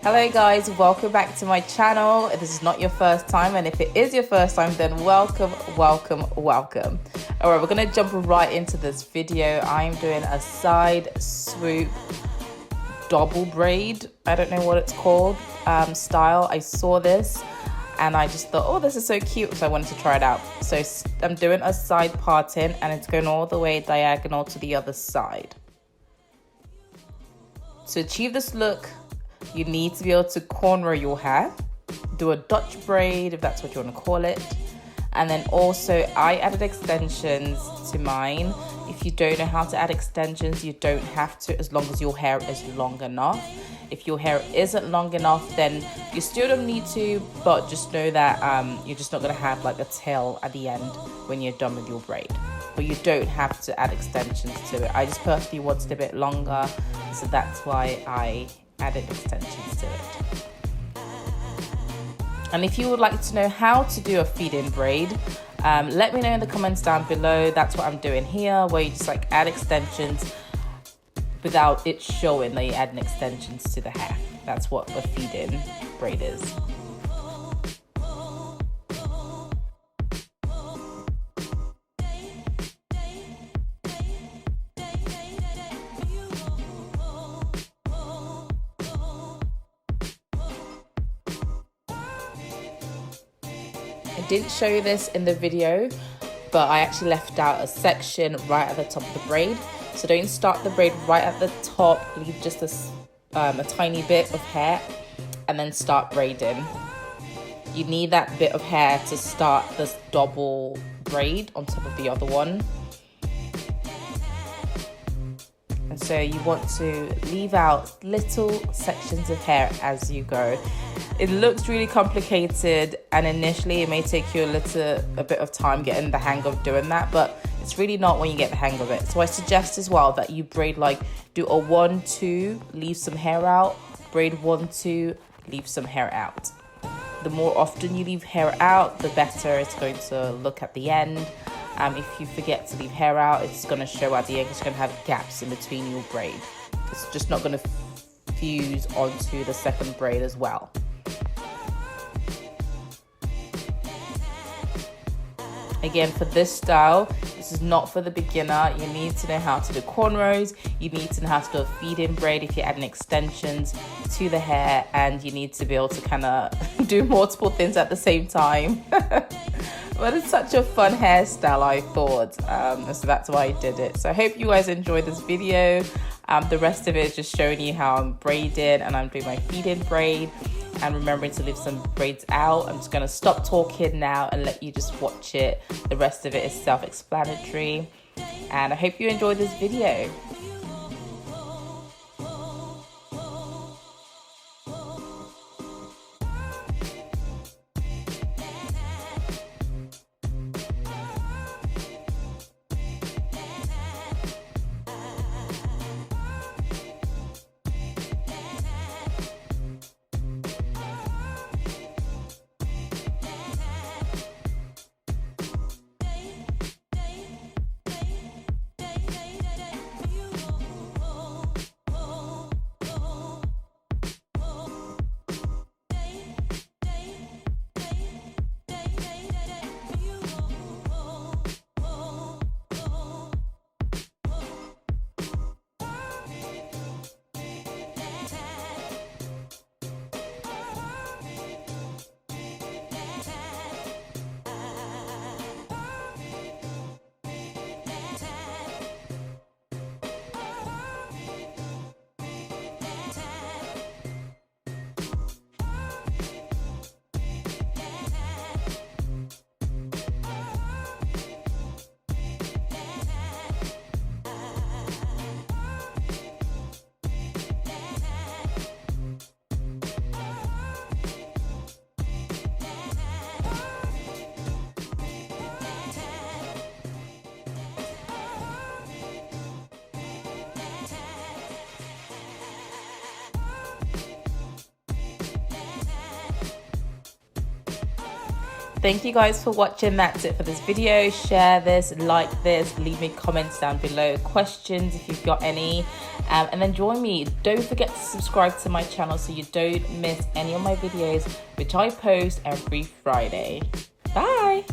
Hello guys, welcome back to my channel. If this is not your first time, and if it is your first time, then welcome. Alright, we're gonna jump right into this video. I'm doing a side swoop double braid, I don't know what it's called, style. I saw this and I just thought, oh, this is so cute, so I wanted to try it out. So I'm doing a side parting and it's going all the way diagonal to the other side. To achieve this look, you need to be able to cornrow your hair, do a Dutch braid if that's what you want to call it. And then also I added extensions to mine. If you don't know how to add extensions, you don't have to, as long as your hair is long enough. If your hair isn't long enough, then you still don't need to, but just know that you're just not going to have like a tail at the end when you're done with your braid. But you don't have to add extensions to it. I just personally wanted a bit longer, so that's why I added extensions to it. And if you would like to know how to do a feed-in braid, let me know in the comments down below. That's what I'm doing here, where you just like add extensions without it showing that you're adding extensions to the hair. That's what a feed-in braid is. I didn't show you this in the video, but I actually left out a section right at the top of the braid. So don't start the braid right at the top, leave just a tiny bit of hair and then start braiding. You need that bit of hair to start this double braid on top of the other one. And so you want to leave out little sections of hair as you go. It looks really complicated, and initially it may take you a bit of time getting the hang of doing that, but it's really not when you get the hang of it. So I suggest as well that you braid like, do a 1-2, leave some hair out, braid 1-2, leave some hair out. The more often you leave hair out, the better it's going to look at the end. If you forget to leave hair out, it's going to show at the end. It's going to have gaps in between your braid. It's just not going to fuse onto the second braid as well. Again, for this style, this is not for the beginner. You need to know how to do cornrows. You need to know how to do a feed-in braid if you're adding extensions to the hair, and you need to be able to kind of do multiple things at the same time. But it's such a fun hairstyle, I thought, so that's why I did it. So I hope you guys enjoyed this video. The rest of it is just showing you how I'm braiding and I'm doing my feed-in braid and remembering to leave some braids out. I'm just going to stop talking now and let you just watch it. The rest of it is self-explanatory, and I hope you enjoyed this video. thank you guys for watching. That's it for this video. Share this, like this, leave me comments down below, questions if you've got any, and then join me. Don't forget to subscribe to my channel so you don't miss any of my videos, which I post every Friday. Bye.